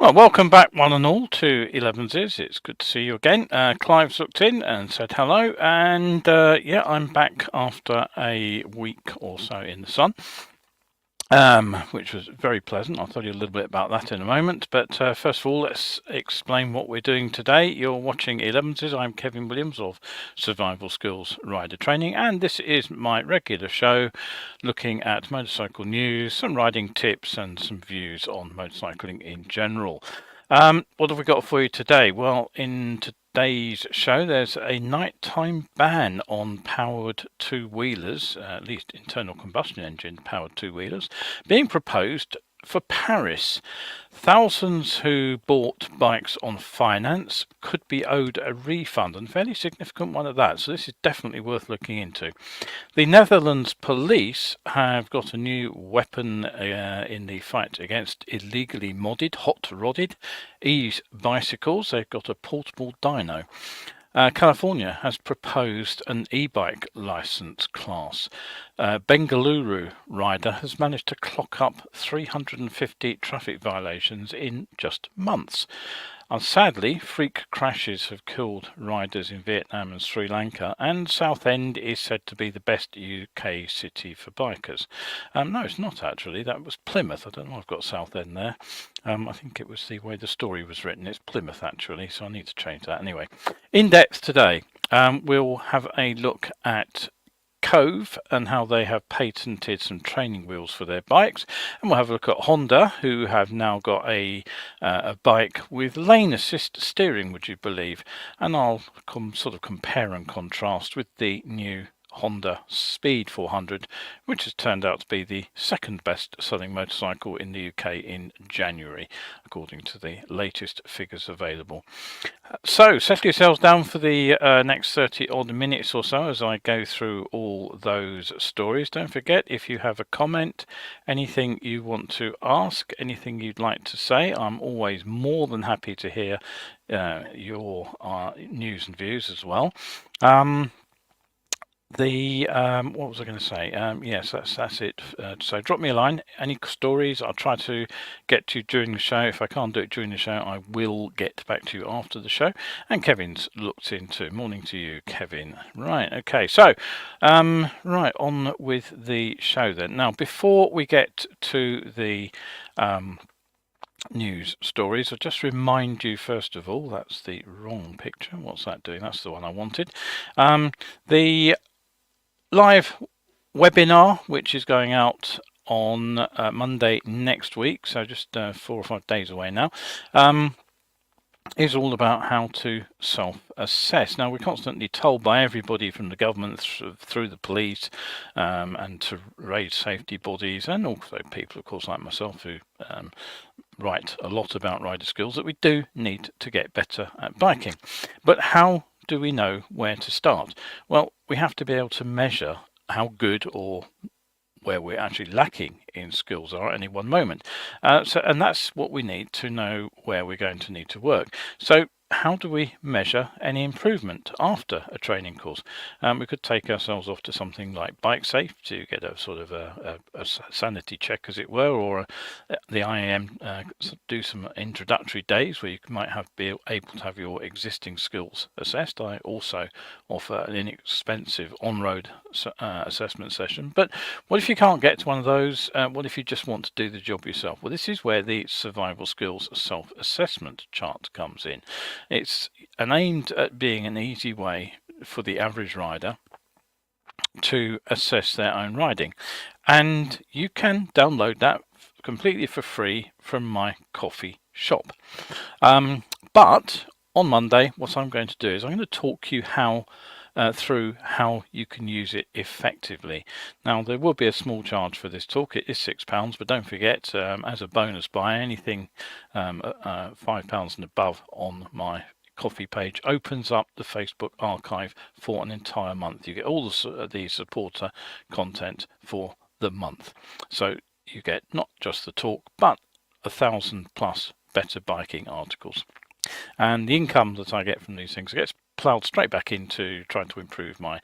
Well, welcome back one and all to Elevenses. It's good to see you again. Clive's looked in and said hello, and yeah, I'm back after a week or so in the sun, which was very pleasant. I'll tell you a little bit about that in a moment, but first of all, let's explain what we're doing today. You're watching Elevenses. I'm Kevin Williams of Survival Skills Rider Training, and this is my regular show looking at motorcycle news, some riding tips, and some views on motorcycling in general. What have we got for you today? Well, in today's show, there's a nighttime ban on powered two-wheelers, at least internal combustion engine powered two-wheelers, being proposed for Paris. Thousands who bought bikes on finance could be owed a refund, and a fairly significant one at that, so this is definitely worth looking into. The Netherlands police have got a new weapon in the fight against illegally modded, hot-rodded e-bicycles. They've got a portable dyno. California has proposed an e-bike license class. Bengaluru rider has managed to clock up 350 traffic violations in just months. And sadly, freak crashes have killed riders in Vietnam and Sri Lanka, and Southend is said to be the best UK city for bikers. No, it's not actually. That was Plymouth. I don't know. I've got Southend there. I think it was the way the story was written. It's Plymouth actually, so I need to change that. Anyway, in depth today, we'll have a look at Cove and how they have patented some training wheels for their bikes, and we'll have a look at Honda, who have now got a bike with lane assist steering, would you believe, and I'll sort of compare and contrast with the new Honda Speed 400, which has turned out to be the second best selling motorcycle in the UK in January, according to the latest figures available. So settle yourselves down for the next 30 odd minutes or so as I go through all those stories. Don't forget, if you have a comment, anything you want to ask, anything you'd like to say, I'm always more than happy to hear your news and views as well. What was I going to say? Yes, that's it. So drop me a line. Any stories, I'll try to get to you during the show. If I can't do it during the show, I will get back to you after the show. And Kevin's looked into. Morning to you, Kevin. Right, okay. So, right, on with the show then. Now, before we get to the news stories, I'll just remind you first of all, that's the wrong picture. What's that doing? That's the one I wanted. The live webinar, which is going out on Monday next week, so just 4 or 5 days away now, is all about how to self-assess. Now, we're constantly told by everybody from the government through the police and to raise safety bodies, and also people, of course, like myself, who write a lot about rider skills, that we do need to get better at biking. But how do we know where to start? Well, we have to be able to measure how good or where we're actually lacking in skills are at any one moment. And that's what we need to know where we're going to need to work. So how do we measure any improvement after a training course? We could take ourselves off to something like Bike Safe to get a sort of a sanity check, as it were, or the IAM do some introductory days where you might be able to have your existing skills assessed. I also offer an inexpensive on-road assessment session. But what if you can't get to one of those? What if you just want to do the job yourself? Well, this is where the Survival Skills Self-Assessment chart comes in. It's aimed at being an easy way for the average rider to assess their own riding, and you can download that completely for free from my coffee shop. But on Monday, what I'm going to do is I'm going to talk you through how you can use it effectively. Now, there will be a small charge for this talk. It is £6, but don't forget, as a bonus buy, anything £5 and above on my coffee page opens up the Facebook archive for an entire month. You get all the supporter content for the month. So you get not just the talk, but 1,000+ better biking articles. And the income that I get from these things gets ploughed straight back into trying to improve my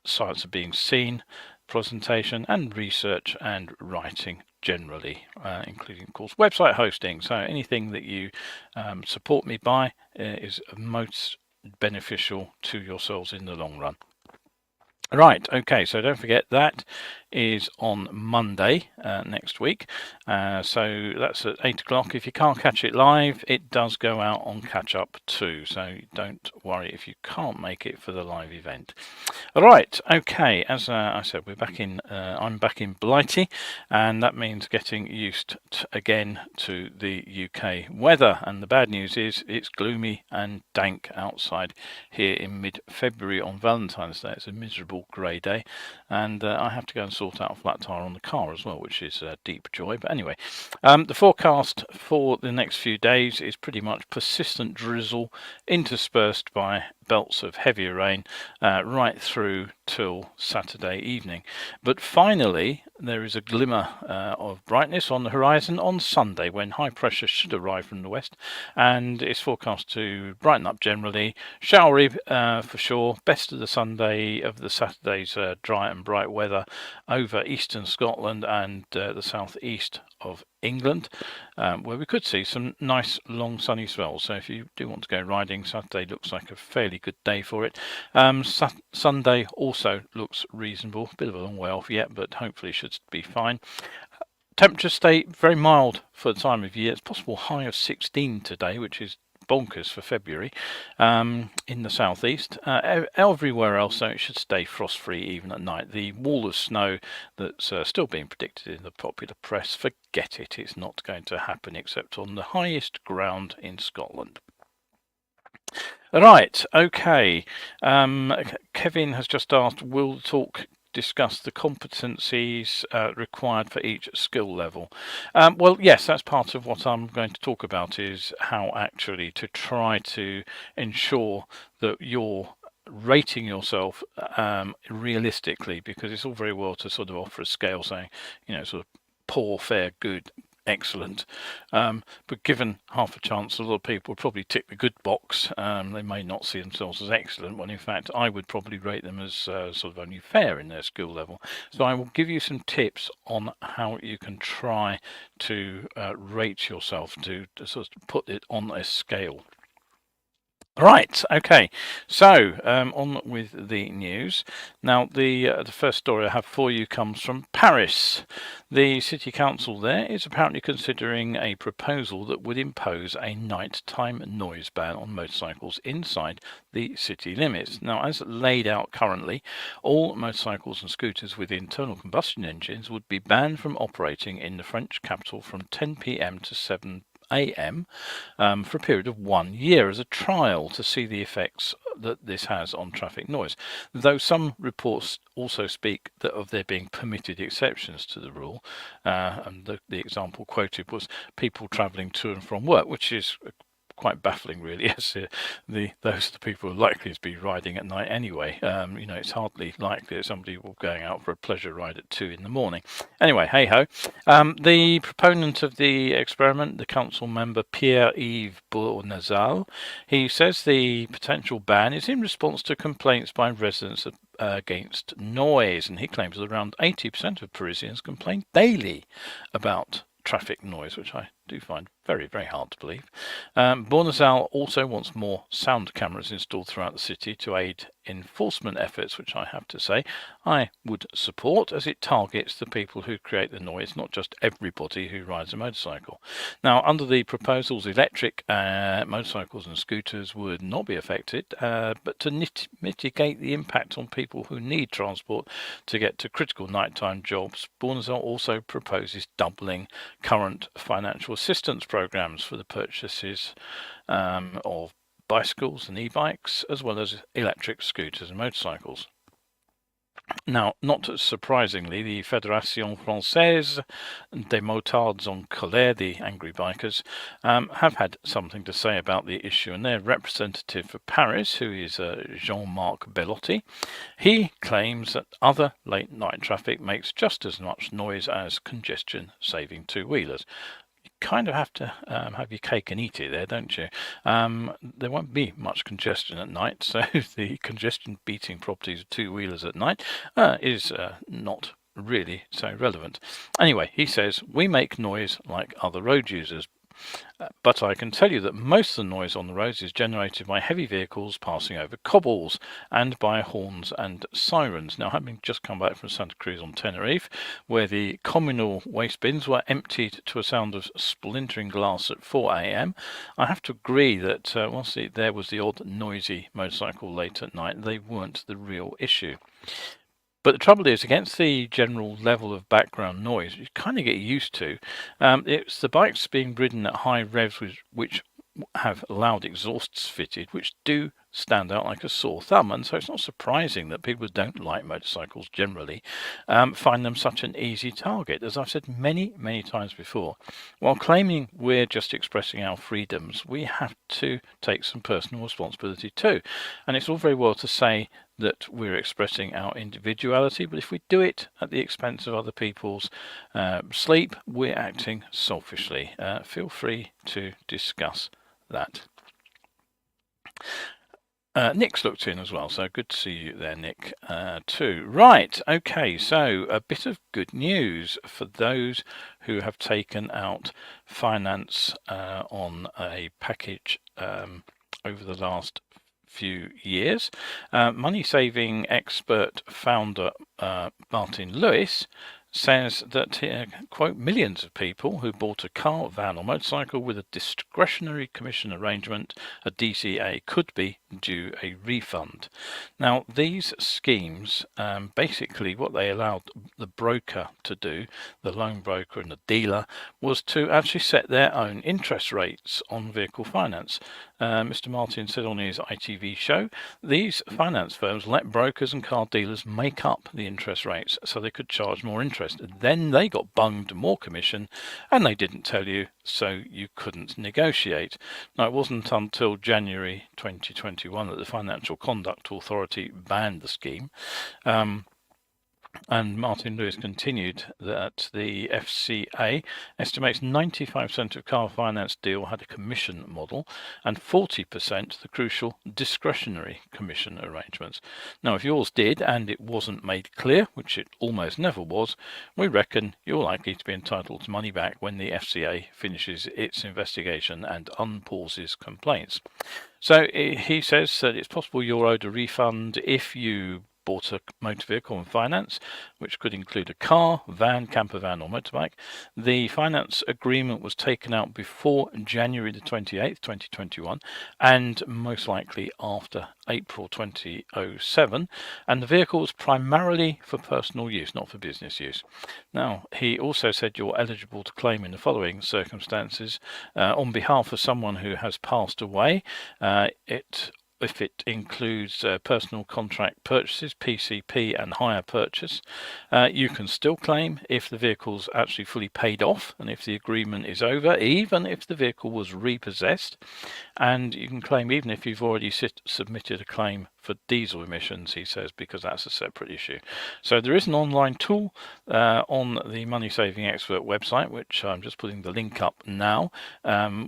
science of being seen presentation and research and writing generally, including, of course, website hosting. So anything that you support me by is most beneficial to yourselves in the long run. Right, okay, so don't forget that is on Monday next week. So that's at 8 o'clock. If you can't catch it live, it does go out on catch up too. So don't worry if you can't make it for the live event. All right, okay, as I said, we're back in, I'm back in Blighty, and that means getting used again to the UK weather. And the bad news is it's gloomy and dank outside here in mid-February on Valentine's Day. It's a miserable grey day, and I have to go and sort out a flat tyre on the car as well, which is a deep joy. But anyway, the forecast for the next few days is pretty much persistent drizzle interspersed by belts of heavier rain right through till Saturday evening. But finally, there is a glimmer of brightness on the horizon on Sunday, when high pressure should arrive from the west, and it's forecast to brighten up generally, showery for sure. Best of the Saturday's dry and bright weather over eastern Scotland and the southeast of England, where we could see some nice long sunny spells. So if you do want to go riding, Saturday looks like a fairly good day for it. Sunday also looks reasonable, a bit of a long way off yet, but hopefully should be fine. Temperatures stay very mild for the time of year. It's possible high of 16 today, which is bonkers for February in the southeast. Everywhere else, though, it should stay frost-free even at night. The wall of snow that's still being predicted in the popular press, forget it. It's not going to happen except on the highest ground in Scotland. Right, okay. Kevin has just asked, will talk discuss the competencies required for each skill level? Well, yes, that's part of what I'm going to talk about, is how actually to try to ensure that you're rating yourself realistically, because it's all very well to sort of offer a scale saying, you know, sort of poor, fair, good, excellent, but given half a chance, a lot of people would probably tick the good box. They may not see themselves as excellent, when in fact I would probably rate them as sort of only fair in their skill level. So I will give you some tips on how you can try to rate yourself, to sort of put it on a scale. Right, okay, so on with the news. Now, the first story I have for you comes from Paris. The city council there is apparently considering a proposal that would impose a nighttime noise ban on motorcycles inside the city limits. Now, as laid out currently, all motorcycles and scooters with internal combustion engines would be banned from operating in the French capital from 10 p.m. to 7 a.m. For a period of 1 year as a trial to see the effects that this has on traffic noise, though some reports also speak of there being permitted exceptions to the rule, and the example quoted was people travelling to and from work, which is quite baffling, really, as those are the people who are likely to be riding at night anyway. You know, it's hardly likely that somebody will be going out for a pleasure ride at 2 in the morning. Anyway, hey ho. The proponent of the experiment, the council member Pierre-Yves Bournazal, he says the potential ban is in response to complaints by residents against noise, and he claims that around 80% of Parisians complain daily about traffic noise, which I do find very, very hard to believe. Bournazal also wants more sound cameras installed throughout the city to aid enforcement efforts, which I have to say I would support, as it targets the people who create the noise, not just everybody who rides a motorcycle. Now, under the proposals, electric motorcycles and scooters would not be affected, but to mitigate the impact on people who need transport to get to critical nighttime jobs, Bournazal also proposes doubling current financial assistance programs for the purchases of bicycles and e-bikes, as well as electric scooters and motorcycles. Now, not surprisingly, the Fédération Française des Motards en Colère, the angry bikers, have had something to say about the issue, and their representative for Paris, who is Jean-Marc Bellotti, he claims that other late-night traffic makes just as much noise as congestion-saving two-wheelers. Kind of have to have your cake and eat it there, don't you? There won't be much congestion at night, so the congestion beating properties of two-wheelers at night is not really so relevant. Anyway, he says, we make noise like other road users. But I can tell you that most of the noise on the roads is generated by heavy vehicles passing over cobbles and by horns and sirens. Now, having just come back from Santa Cruz on Tenerife, where the communal waste bins were emptied to a sound of splintering glass at 4 a.m., I have to agree that whilst there was the odd noisy motorcycle late at night, they weren't the real issue. But the trouble is, against the general level of background noise, you kind of get used to, it's the bikes being ridden at high revs which have loud exhausts fitted, which do stand out like a sore thumb. And so it's not surprising that people who don't like motorcycles generally find them such an easy target. As I've said many times before, while claiming we're just expressing our freedoms, we have to take some personal responsibility too. And it's all very well to say that we're expressing our individuality, but if we do it at the expense of other people's sleep, we're acting selfishly. Feel free to discuss that. Nick's looked in as well, so good to see you there, Nick, too. Right, okay, so a bit of good news for those who have taken out finance on a package over the last few years. Money saving expert founder Martin Lewis says that, quote, millions of people who bought a car, van or motorcycle with a discretionary commission arrangement, a DCA, could be due a refund. Now, these schemes, basically what they allowed the broker to do, the loan broker and the dealer, was to actually set their own interest rates on vehicle finance. Mr. Martin said on his ITV show, these finance firms let brokers and car dealers make up the interest rates so they could charge more interest. Then they got bunged more commission, and they didn't tell you, so you couldn't negotiate. Now, it wasn't until January 2021 that the Financial Conduct Authority banned the scheme. And Martin Lewis continued that the FCA estimates 95% of car finance deal had a commission model and 40% the crucial discretionary commission arrangements. Now, if yours did and it wasn't made clear, which it almost never was, we reckon you're likely to be entitled to money back when the FCA finishes its investigation and unpauses complaints. So he says that it's possible you're owed a refund if you bought a motor vehicle on finance, which could include a car, van, camper van or motorbike. The finance agreement was taken out before January the 28th, 2021, and most likely after April 2007, and the vehicle was primarily for personal use, not for business use. Now, he also said you're eligible to claim in the following circumstances on behalf of someone who has passed away. If it includes personal contract purchases, PCP and hire purchase, you can still claim if the vehicle's actually fully paid off and if the agreement is over, even if the vehicle was repossessed. And you can claim even if you've already submitted a claim for diesel emissions, he says, because that's a separate issue. So there is an online tool on the Money Saving Expert website, which I'm just putting the link up now,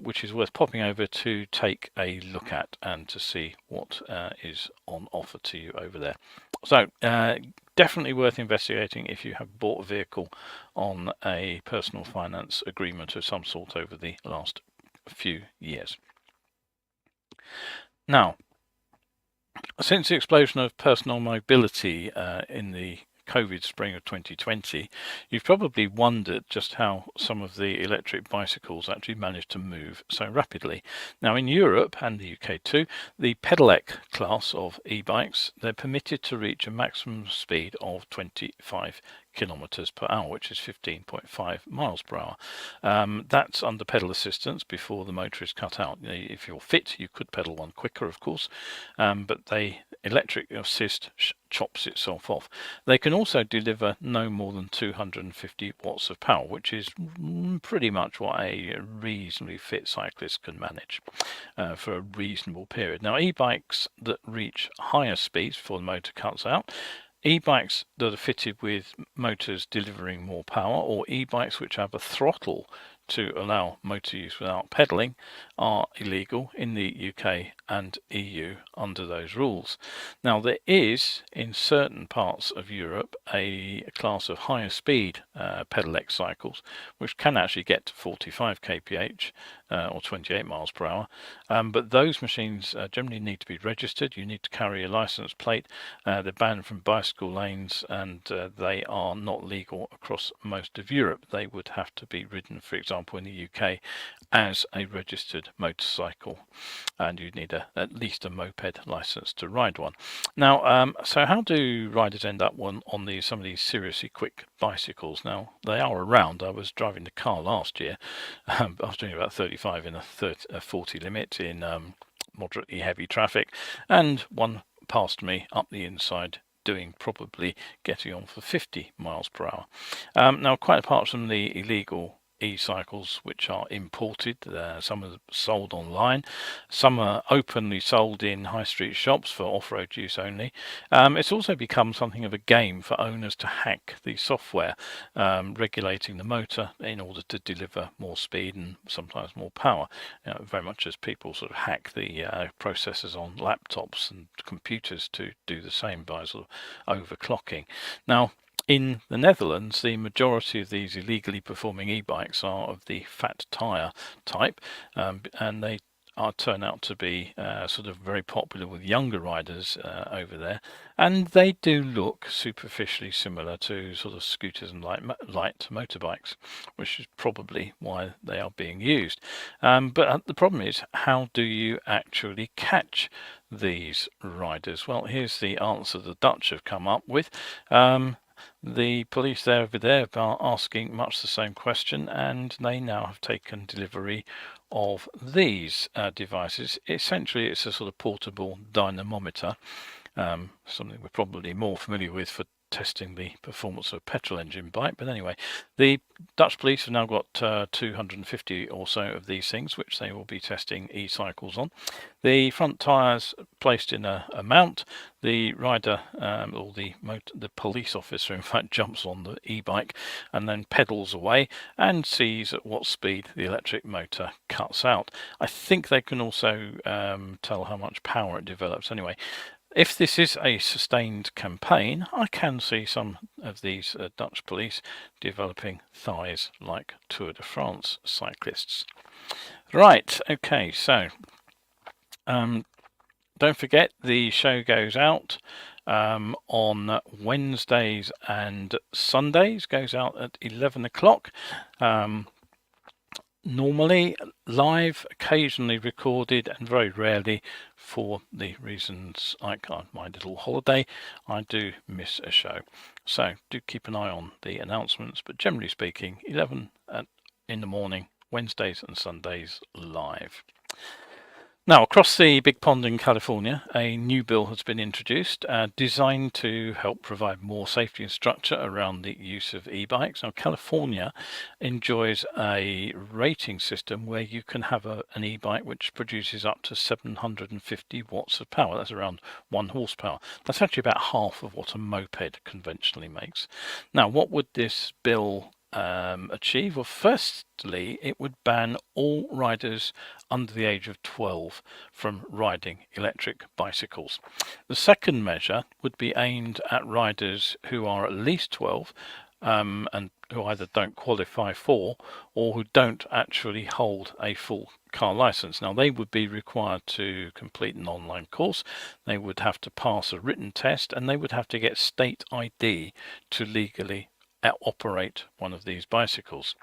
which is worth popping over to take a look at and to see what is on offer to you over there. So definitely worth investigating if you have bought a vehicle on a personal finance agreement of some sort over the last few years. Now, since the explosion of personal mobility in the COVID spring of 2020, you've probably wondered just how some of the electric bicycles actually managed to move so rapidly. Now, in Europe and the UK too, the pedelec class of e-bikes, they're permitted to reach a maximum speed of 25 kilometers per hour, which is 15.5 miles per hour. That's under pedal assistance before the motor is cut out. If you're fit, you could pedal one quicker, of course, but they electric assist chops itself off. They can also deliver no more than 250 watts of power, which is pretty much what a reasonably fit cyclist can manage for a reasonable period. Now, e-bikes that reach higher speeds before the motor cuts out, e-bikes that are fitted with motors delivering more power, or e-bikes which have a throttle to allow motor use without pedalling are illegal in the UK and EU under those rules. Now, there is in certain parts of Europe a class of higher speed pedelec cycles which can actually get to 45 kph or 28 miles per hour, but those machines generally need to be registered. You need to carry a license plate. They're banned from bicycle lanes, and they are not legal across most of Europe. They would have to be ridden, for example, in the UK as a registered motorcycle, and you'd need at least a moped license to ride one. Now, so how do riders end up on some of these seriously quick bicycles? Now, they are around. I was driving the car last year. I was doing about 35 in a 40 limit in moderately heavy traffic, and one passed me up the inside doing probably getting on for 50 miles per hour. Now, quite apart from the illegal e-cycles which are imported, some are sold online, some are openly sold in high street shops for off-road use only. It's also become something of a game for owners to hack the software regulating the motor in order to deliver more speed and sometimes more power, very much as people sort of hack the processors on laptops and computers to do the same by sort of overclocking. Now, in the Netherlands, the majority of these illegally performing e-bikes are of the fat tyre type, and they turn out to be sort of very popular with younger riders over there, and they do look superficially similar to sort of scooters and light motorbikes, which is probably why they are being used. But the problem is, how do you actually catch these riders? Well, here's the answer the Dutch have come up with. The police over there are asking much the same question, and they now have taken delivery of these devices. Essentially, it's a sort of portable dynamometer, something we're probably more familiar with for testing the performance of a petrol engine bike. But anyway, the Dutch police have now got 250 or so of these things, which they will be testing e-cycles on. The front tyres placed in a mount. The rider or the police officer, in fact, jumps on the e-bike and then pedals away and sees at what speed the electric motor cuts out. I think they can also tell how much power it develops. Anyway, if this is a sustained campaign, I can see some of these Dutch police developing thighs like Tour de France cyclists. Right, okay, so don't forget the show goes out on Wednesdays and Sundays, goes out at 11 o'clock. Normally live, occasionally recorded, and very rarely, for the reasons like my little holiday, I do miss a show. So do keep an eye on the announcements, but generally speaking, 11 in the morning, Wednesdays and Sundays live. Now, across the big pond in California, a new bill has been introduced designed to help provide more safety and structure around the use of e-bikes. Now, California enjoys a rating system where you can have an e-bike which produces up to 750 watts of power. That's around 1 horsepower. That's actually about half of what a moped conventionally makes. Now, what would this bill achieve? Well, firstly, it would ban all riders under the age of 12 from riding electric bicycles. The second measure would be aimed at riders who are at least 12 and who either don't qualify for or who don't actually hold a full car license. Now, they would be required to complete an online course, they would have to pass a written test, and they would have to get state ID to legally operate one of these bicycles.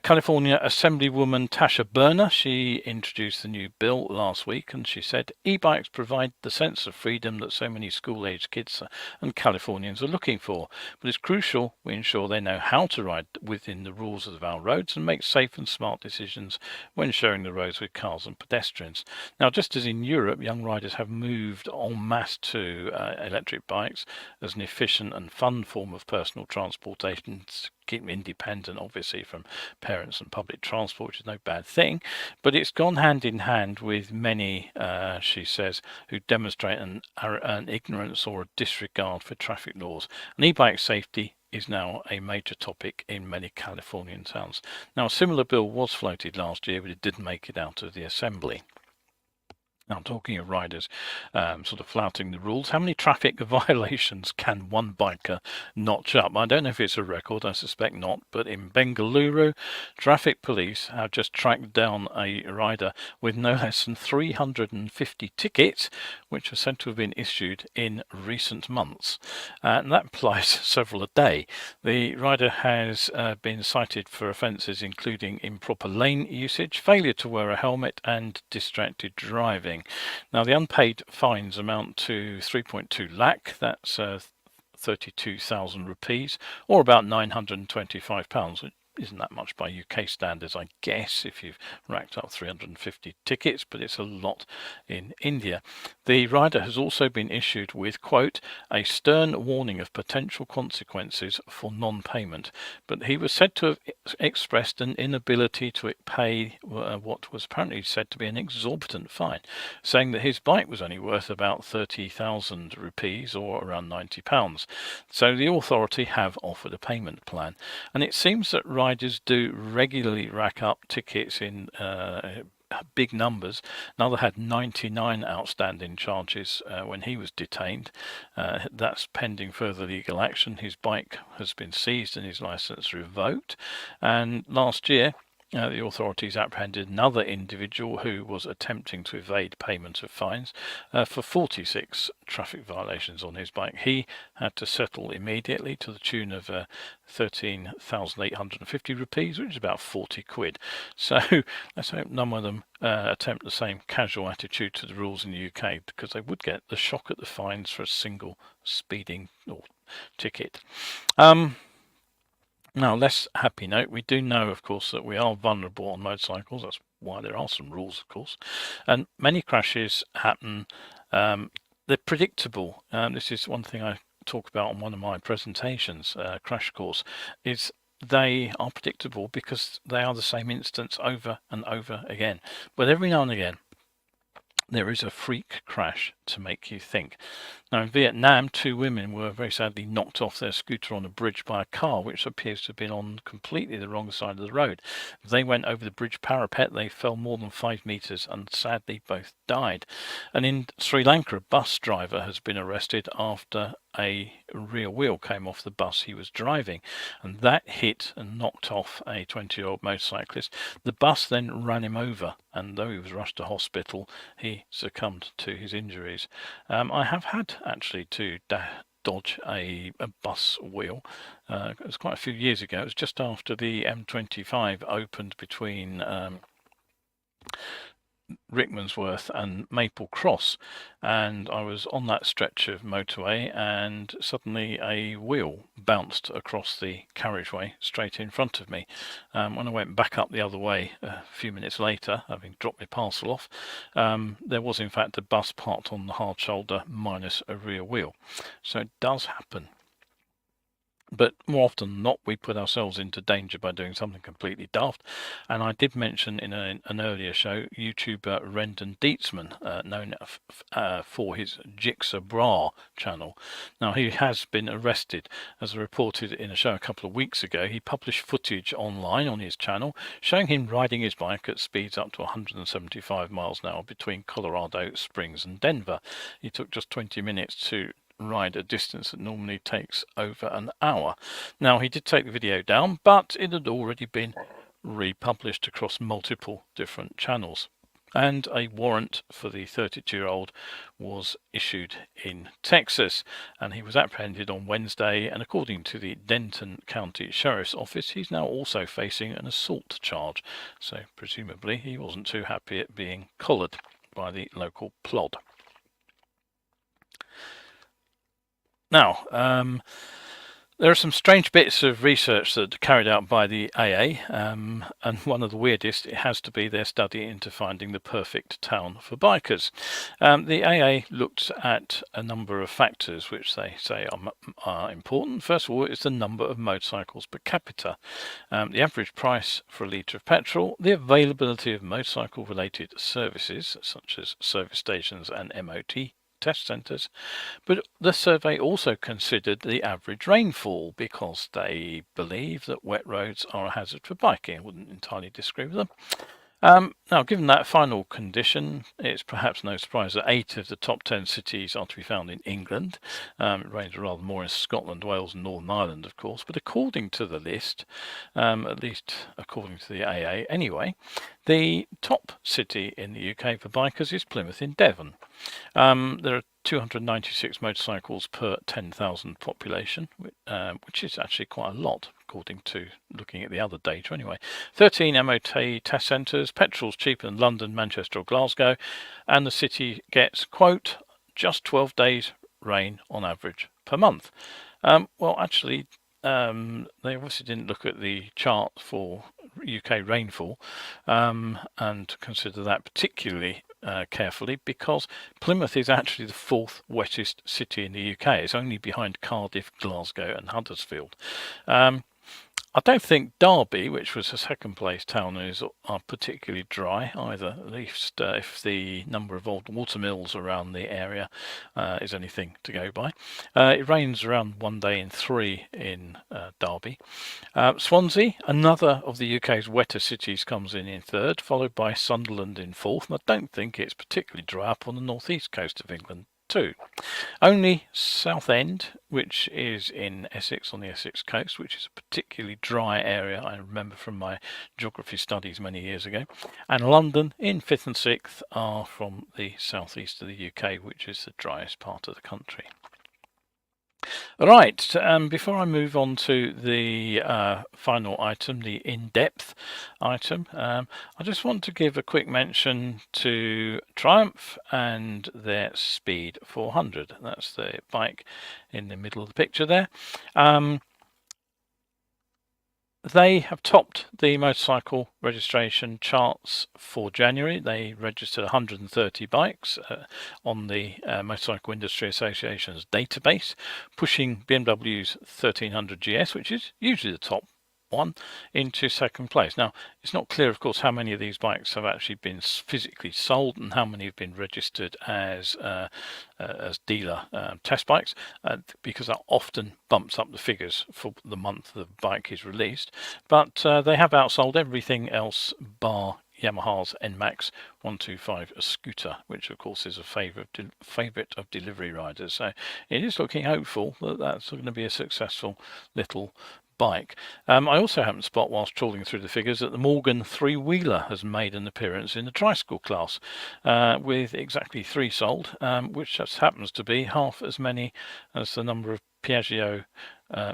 California Assemblywoman Tasha Burner, she introduced the new bill last week, and she said e-bikes provide the sense of freedom that so many school-aged kids and Californians are looking for, but it's crucial we ensure they know how to ride within the rules of our roads and make safe and smart decisions when sharing the roads with cars and pedestrians. Now, just as in Europe, young riders have moved en masse to electric bikes as an efficient and fun form of personal transportation to keep them independent, obviously, from parents and public transport, which is no bad thing, but it's gone hand in hand with many, she says, who demonstrate an ignorance or a disregard for traffic laws. And e-bike safety is now a major topic in many Californian towns. Now, a similar bill was floated last year, but it didn't make it out of the assembly. Now, talking of riders sort of flouting the rules, how many traffic violations can one biker notch up? I don't know if it's a record, I suspect not, but in Bengaluru, traffic police have just tracked down a rider with no less than 350 tickets, which are said to have been issued in recent months. And that implies several a day. The rider has been cited for offences including improper lane usage, failure to wear a helmet, and distracted driving. Now, the unpaid fines amount to 3.2 lakh, that's 32,000 rupees, or about £925, which isn't that much by UK standards, I guess, if you've racked up 350 tickets, but it's a lot in India. The rider has also been issued with, quote, a stern warning of potential consequences for non-payment, but he was said to have expressed an inability to pay what was apparently said to be an exorbitant fine, saying that his bike was only worth about 30,000 rupees, or around £90. So the authority have offered a payment plan, and it seems that riders do regularly rack up tickets in big numbers. Another had 99 outstanding charges when he was detained. That's pending further legal action. His bike has been seized and his license revoked. And last year, the authorities apprehended another individual who was attempting to evade payment of fines for 46 traffic violations on his bike. He had to settle immediately to the tune of 13,850 rupees, which is about 40 quid. So let's hope none of them attempt the same casual attitude to the rules in the UK, because they would get the shock at the fines for a single speeding or ticket. Now, less happy note, we do know, of course, that we are vulnerable on motorcycles. That's why there are some rules, of course. And many crashes happen. They're predictable. This is one thing I talk about on one of my presentations, crash course, is they are predictable because they are the same instance over and over again. But every now and again, there is a freak crash to make you think. Now, in Vietnam, 2 women were very sadly knocked off their scooter on a bridge by a car which appears to have been on completely the wrong side of the road. They went over the bridge parapet, they fell more than 5 meters and sadly both died. And in Sri Lanka, a bus driver has been arrested after a rear wheel came off the bus he was driving, and that hit and knocked off a 20-year-old motorcyclist. The bus then ran him over, and though he was rushed to hospital, he succumbed to his injuries. I have had actually to dodge a bus wheel. It was quite a few years ago. It was just after the M25 opened between Rickmansworth and Maple Cross, and I was on that stretch of motorway, and suddenly a wheel bounced across the carriageway straight in front of me. When I went back up the other way a few minutes later, having dropped my parcel off, there was in fact a bus parked on the hard shoulder minus a rear wheel. So it does happen. But more often than not, we put ourselves into danger by doing something completely daft. And I did mention in an earlier show, YouTuber Rendon Dietzman, known for his Jigsaw Bra channel. Now, he has been arrested. As I reported in a show a couple of weeks ago, he published footage online on his channel showing him riding his bike at speeds up to 175 miles an hour between Colorado Springs and Denver. He took just 20 minutes to ride a distance that normally takes over an hour. Now, he did take the video down, but it had already been republished across multiple different channels. And a warrant for the 32-year-old was issued in Texas, and he was apprehended on Wednesday, and according to the Denton County Sheriff's Office, he's now also facing an assault charge. So presumably he wasn't too happy at being collared by the local plod. Now, there are some strange bits of research that are carried out by the AA, and one of the weirdest, it has to be their study into finding the perfect town for bikers. The AA looked at a number of factors which they say are important. First of all, it's the number of motorcycles per capita, the average price for a litre of petrol, the availability of motorcycle-related services, such as service stations and MOT test centres. But the survey also considered the average rainfall because they believe that wet roads are a hazard for biking. I wouldn't entirely disagree with them. Now, given that final condition, it's perhaps no surprise that 8 of the top 10 cities are to be found in England. It rains rather more in Scotland, Wales and Northern Ireland, of course, but according to the list, at least according to the AA anyway, the top city in the UK for bikers is Plymouth in Devon. There are 296 motorcycles per 10,000 population, which is actually quite a lot, according to looking at the other data anyway. 13 MOT test centres, petrol's cheaper than London, Manchester or Glasgow, and the city gets, quote, just 12 days rain on average per month. Well, actually, they obviously didn't look at the chart for UK rainfall and consider that particularly carefully, because Plymouth is actually the 4th wettest city in the UK. It's only behind Cardiff, Glasgow and Huddersfield. I don't think Derby, which was a second place town, are particularly dry either, at least if the number of old watermills around the area is anything to go by. It rains around 1 day in 3 in Derby. Swansea, another of the UK's wetter cities, comes in 3rd, followed by Sunderland in 4th, and I don't think it's particularly dry up on the northeast coast of England too. Only Southend, which is in Essex, on the Essex coast, which is a particularly dry area, I remember from my geography studies many years ago, and London in 5th and 6th are from the southeast of the UK, which is the driest part of the country. Right, before I move on to the final item, the in-depth item, I just want to give a quick mention to Triumph and their Speed 400. That's the bike in the middle of the picture there. They have topped the motorcycle registration charts for January. They registered 130 bikes on the Motorcycle Industry Association's database, pushing BMW's 1300 GS, which is usually the top one, into 2nd place. Now, it's not clear, of course, how many of these bikes have actually been physically sold and how many have been registered as dealer test bikes, because that often bumps up the figures for the month the bike is released. But they have outsold everything else bar Yamaha's NMAX 125 scooter, which of course is a favourite of delivery riders. So it is looking hopeful that that's going to be a successful little bike. I also happened to spot, whilst trawling through the figures, that the Morgan three-wheeler has made an appearance in the tricycle class, with exactly 3 sold, which just happens to be half as many as the number of Piaggio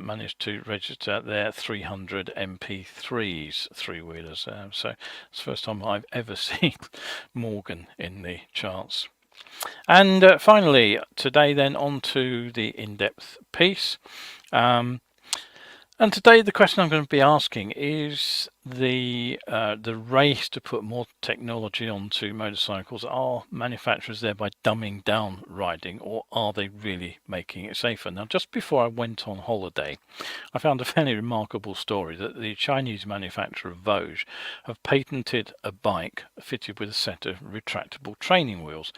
managed to register their 300 MP3s three-wheelers. So it's the first time I've ever seen Morgan in the charts. And finally, today then, on to the in-depth piece. And today the question I'm going to be asking is the race to put more technology onto motorcycles. Are manufacturers thereby dumbing down riding, or are they really making it safer? Now, just before I went on holiday, I found a fairly remarkable story that the Chinese manufacturer Vosges have patented a bike fitted with a set of retractable training wheels.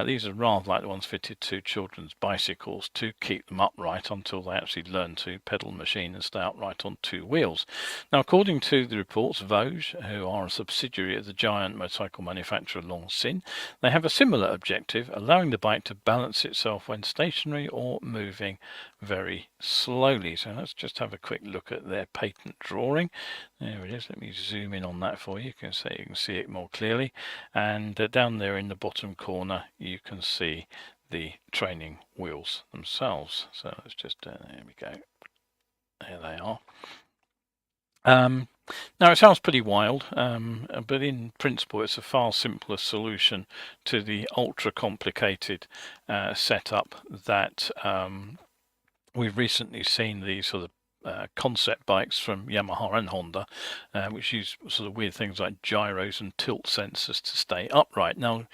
These are rather like the ones fitted to children's bicycles to keep them upright until they actually learn to pedal the machine and stay upright on 2 wheels. Now, according to the reports, Vosges, who are a subsidiary of the giant motorcycle manufacturer Longines, they have a similar objective, allowing the bike to balance itself when stationary or moving very slowly. So let's just have a quick look at their patent drawing. There it is. Let me zoom in on that for you. You can see it more clearly. And down there in the bottom corner, you can see the training wheels themselves. So let's just there we go. There they are. Now, it sounds pretty wild, but in principle it's a far simpler solution to the ultra complicated setup that we've recently seen, these sort of concept bikes from Yamaha and Honda, which use sort of weird things like gyros and tilt sensors to stay upright. Now,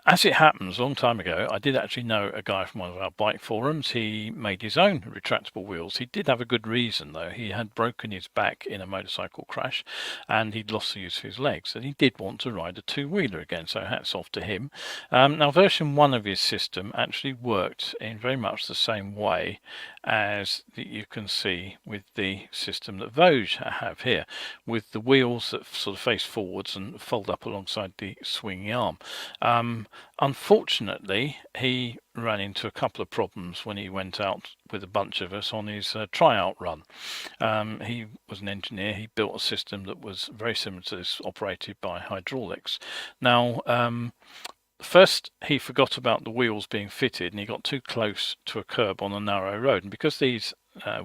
As it happens, a long time ago, I did actually know a guy from one of our bike forums. He made his own retractable wheels. He did have a good reason, though. He had broken his back in a motorcycle crash and he'd lost the use of his legs. And he did want to ride a two-wheeler again, so hats off to him. Now, version 1 of his system actually worked in very much the same way as you can see with the system that Vosges have here, with the wheels that sort of face forwards and fold up alongside the swinging arm. Unfortunately, he ran into a couple of problems when he went out with a bunch of us on his tryout run. He was an engineer. He built a system that was very similar to this, operated by hydraulics. Now, first, he forgot about the wheels being fitted and he got too close to a curb on a narrow road. And because these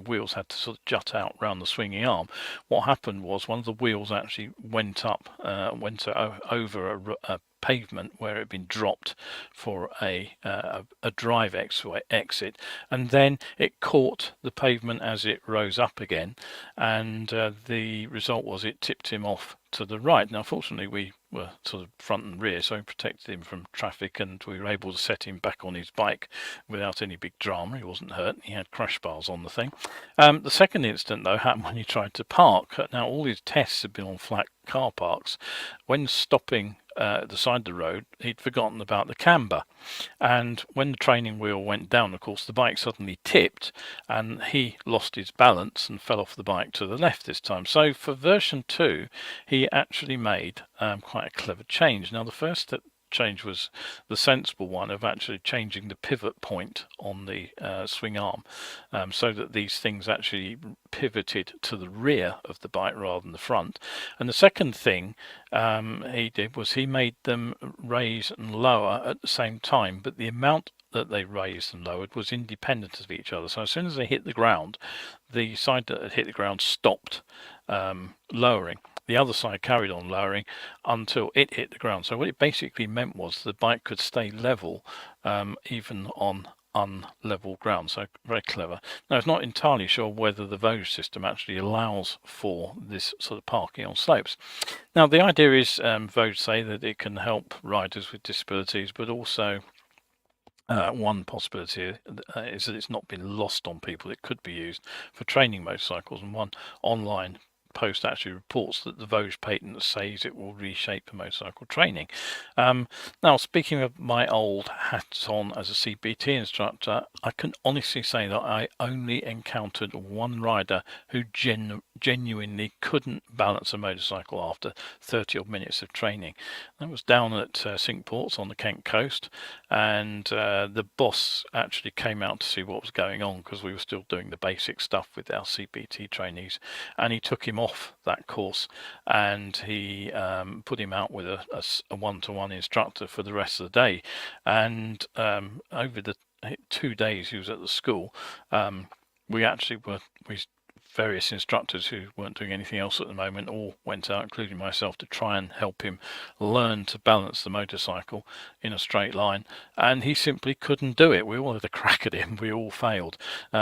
wheels had to sort of jut out round the swinging arm, what happened was one of the wheels actually went over a pavement where it had been dropped for a drive exit, and then it caught the pavement as it rose up again, and the result was it tipped him off to the right. Now, fortunately, we were sort of front and rear, so we protected him from traffic, and we were able to set him back on his bike without any big drama. He wasn't hurt. He had crash bars on the thing. The second incident, though, happened when he tried to park. Now, all his tests had been on flat car parks. When stopping at the side of the road, he'd forgotten about the camber, and when the training wheel went down, of course, the bike suddenly tipped and he lost his balance and fell off the bike to the left this time. So for version 2, he actually made quite a clever change. Now, the first change was the sensible one of actually changing the pivot point on the swing arm, so that these things actually pivoted to the rear of the bike rather than the front. And the second thing he did was he made them raise and lower at the same time, but the amount that they raised and lowered was independent of each other. So as soon as they hit the ground, the side that had hit the ground stopped lowering. The other side carried on lowering until it hit the ground. So what it basically meant was the bike could stay level even on unlevel ground. So very clever. Now, it's not entirely sure whether the Vosges system actually allows for this sort of parking on slopes. Now, the idea is Vosges say that it can help riders with disabilities, but also one possibility is that it's not been lost on people. It could be used for training motorcycles, and one online post actually reports that the Vosges patent says it will reshape motorcycle training. Now, speaking of my old hat on as a CBT instructor, I can honestly say that I only encountered one rider who genuinely couldn't balance a motorcycle after 30 odd minutes of training. That was down at Cinque Ports on the Kent coast, and the boss actually came out to see what was going on, because we were still doing the basic stuff with our CBT trainees, and he took him off that course and he put him out with a one-to-one instructor for the rest of the day. And over the 2 days he was at the school, we various instructors who weren't doing anything else at the moment all went out, including myself, to try and help him learn to balance the motorcycle in a straight line, and he simply couldn't do it. We all had a crack at him. We all failed.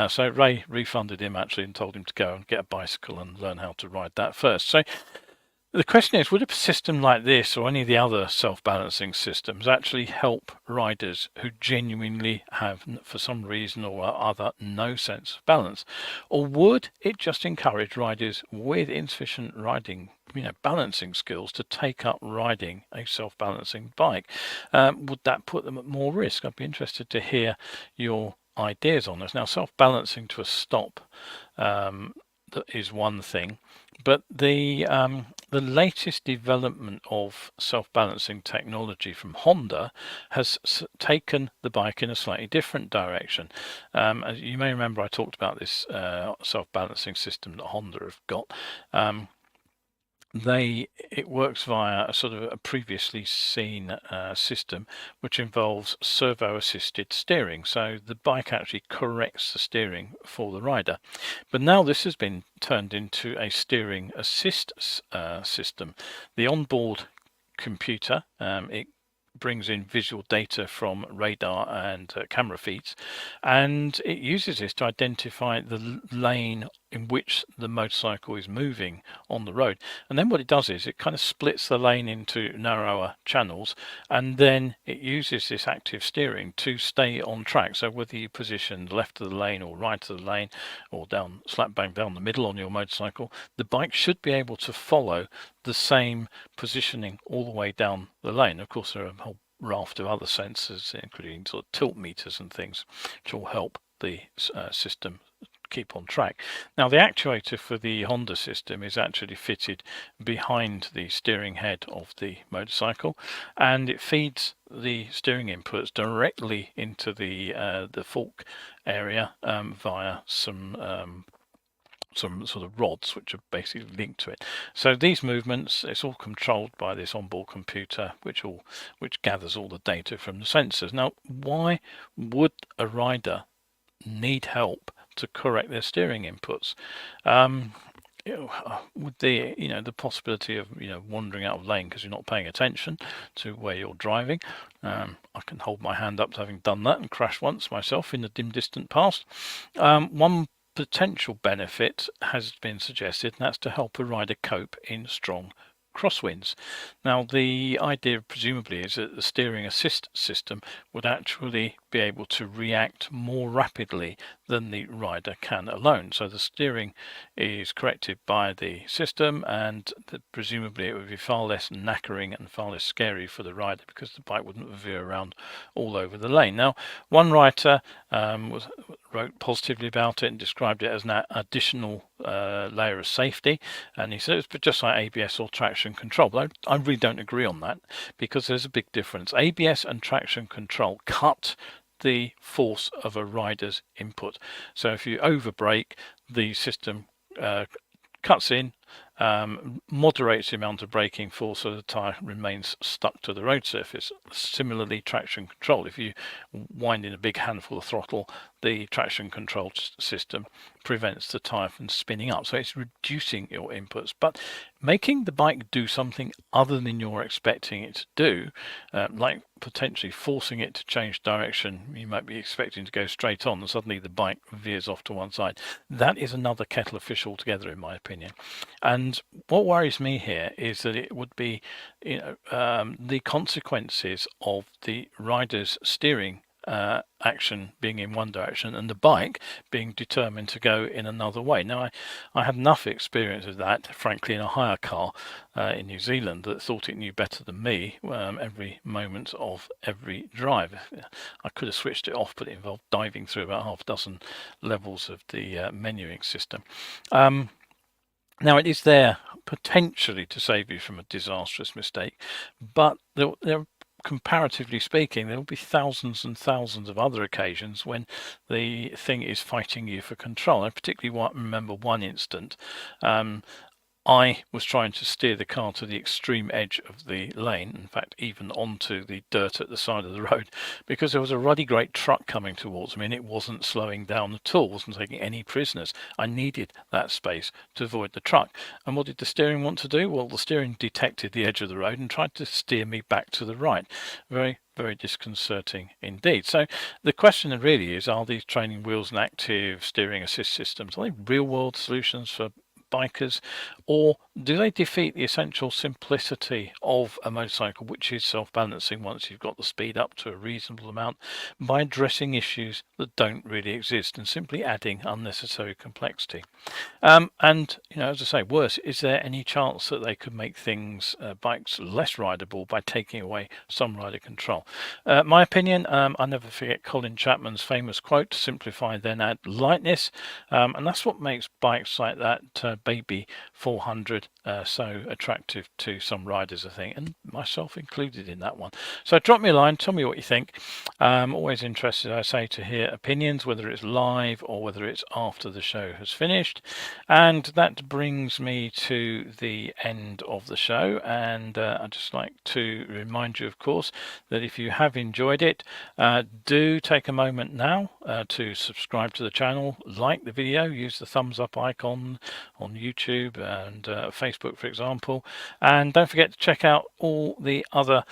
So Ray refunded him actually and told him to go and get a bicycle and learn how to ride that first. So the question is, would a system like this or any of the other self-balancing systems actually help riders who genuinely have, for some reason or other, no sense of balance? Or would it just encourage riders with insufficient balancing skills to take up riding a self-balancing bike? Would that put them at more risk? I'd be interested to hear your ideas on this. Now, self-balancing to a stop that is one thing, but the latest development of self-balancing technology from Honda has taken the bike in a slightly different direction. As you may remember, I talked about this self-balancing system that Honda have got. It works via a sort of a previously seen system which involves servo-assisted steering. So the bike actually corrects the steering for the rider. But now this has been turned into a steering assist system. The onboard computer, it brings in visual data from radar and camera feeds, and it uses this to identify the lane in which the motorcycle is moving on the road. And then what it does is it kind of splits the lane into narrower channels, and then it uses this active steering to stay on track. So whether you position left of the lane or right of the lane or down slap bang down the middle on your motorcycle, the bike should be able to follow the same positioning all the way down the lane. Of course, there are a whole raft of other sensors, including sort of tilt meters and things, which will help the system keep on track. Now, the actuator for the Honda system is actually fitted behind the steering head of the motorcycle, and it feeds the steering inputs directly into the fork area via some sort of rods which are basically linked to it. So these movements, it's all controlled by this onboard computer which gathers all the data from the sensors. Now, why would a rider need help to correct their steering inputs? With the possibility of wandering out of lane because you're not paying attention to where you're driving. I can hold my hand up to having done that and crashed once myself in the dim distant past. One potential benefit has been suggested, and that's to help a rider cope in strong crosswinds. Now, the idea presumably is that the steering assist system would actually be able to react more rapidly than the rider can alone. So the steering is corrected by the system, and presumably it would be far less knackering and far less scary for the rider because the bike wouldn't veer around all over the lane. Now, one writer wrote positively about it and described it as an additional layer of safety, and he said it's just like ABS or traction control. But I really don't agree on that, because there's a big difference. ABS and traction control cut the force of a rider's input. So if you overbrake, the system cuts in, moderates the amount of braking force so the tyre remains stuck to the road surface. Similarly, traction control, if you wind in a big handful of throttle, the traction control system prevents the tyre from spinning up. So it's reducing your inputs, but making the bike do something other than you're expecting it to do, like potentially forcing it to change direction. You might be expecting to go straight on and suddenly the bike veers off to one side. That is another kettle of fish altogether, in my opinion. And what worries me here is that it would be the consequences of the rider's steering action being in one direction and the bike being determined to go in another way. Now, I had enough experience of that, frankly, in a hire car in New Zealand that thought it knew better than me every moment of every drive. I could have switched it off, but it involved diving through about half a dozen levels of the menuing system. Now, it is there potentially to save you from a disastrous mistake, but there comparatively speaking, there will be thousands and thousands of other occasions when the thing is fighting you for control. I particularly remember one instant. I was trying to steer the car to the extreme edge of the lane, in fact, even onto the dirt at the side of the road, because there was a ruddy great truck coming towards me and it wasn't slowing down at all, wasn't taking any prisoners. I needed that space to avoid the truck. And what did the steering want to do? Well, the steering detected the edge of the road and tried to steer me back to the right. Very, very disconcerting indeed. So the question really is, are these training wheels and active steering assist systems, are they real-world solutions for bikers, or do they defeat the essential simplicity of a motorcycle, which is self-balancing once you've got the speed up to a reasonable amount, by addressing issues that don't really exist and simply adding unnecessary complexity? And as I say, worse, is there any chance that they could make things, bikes, less rideable by taking away some rider control? My opinion, I never forget Colin Chapman's famous quote: simplify then add lightness, and that's what makes bikes like that baby 400 so attractive to some riders, I think, and myself included in that one. So drop me a line, tell me what you think. I'm always interested, I say, to hear opinions, whether it's live or whether it's after the show has finished. And that brings me to the end of the show, and I'd just like to remind you, of course, that if you have enjoyed it, do take a moment now to subscribe to the channel, like the video, use the thumbs up icon on YouTube and Facebook, for example, and don't forget to check out all the other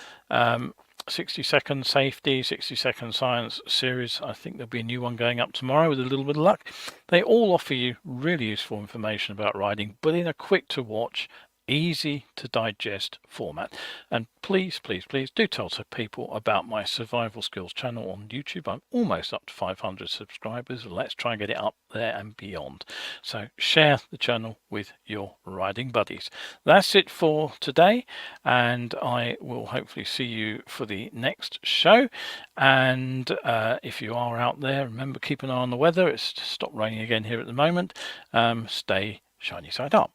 60-second safety, 60-second science series. I think there'll be a new one going up tomorrow with a little bit of luck. They all offer you really useful information about riding, but in a quick to watch, easy to digest format. And please do tell to people about my survival skills channel on YouTube. I'm almost up to 500 subscribers. Let's try and get it up there and beyond. So share the channel with your riding buddies. That's it for today, and I will hopefully see you for the next show. And if you are out there, remember, keep an eye on the weather. It's stopped raining again here at the moment. Stay shiny side up.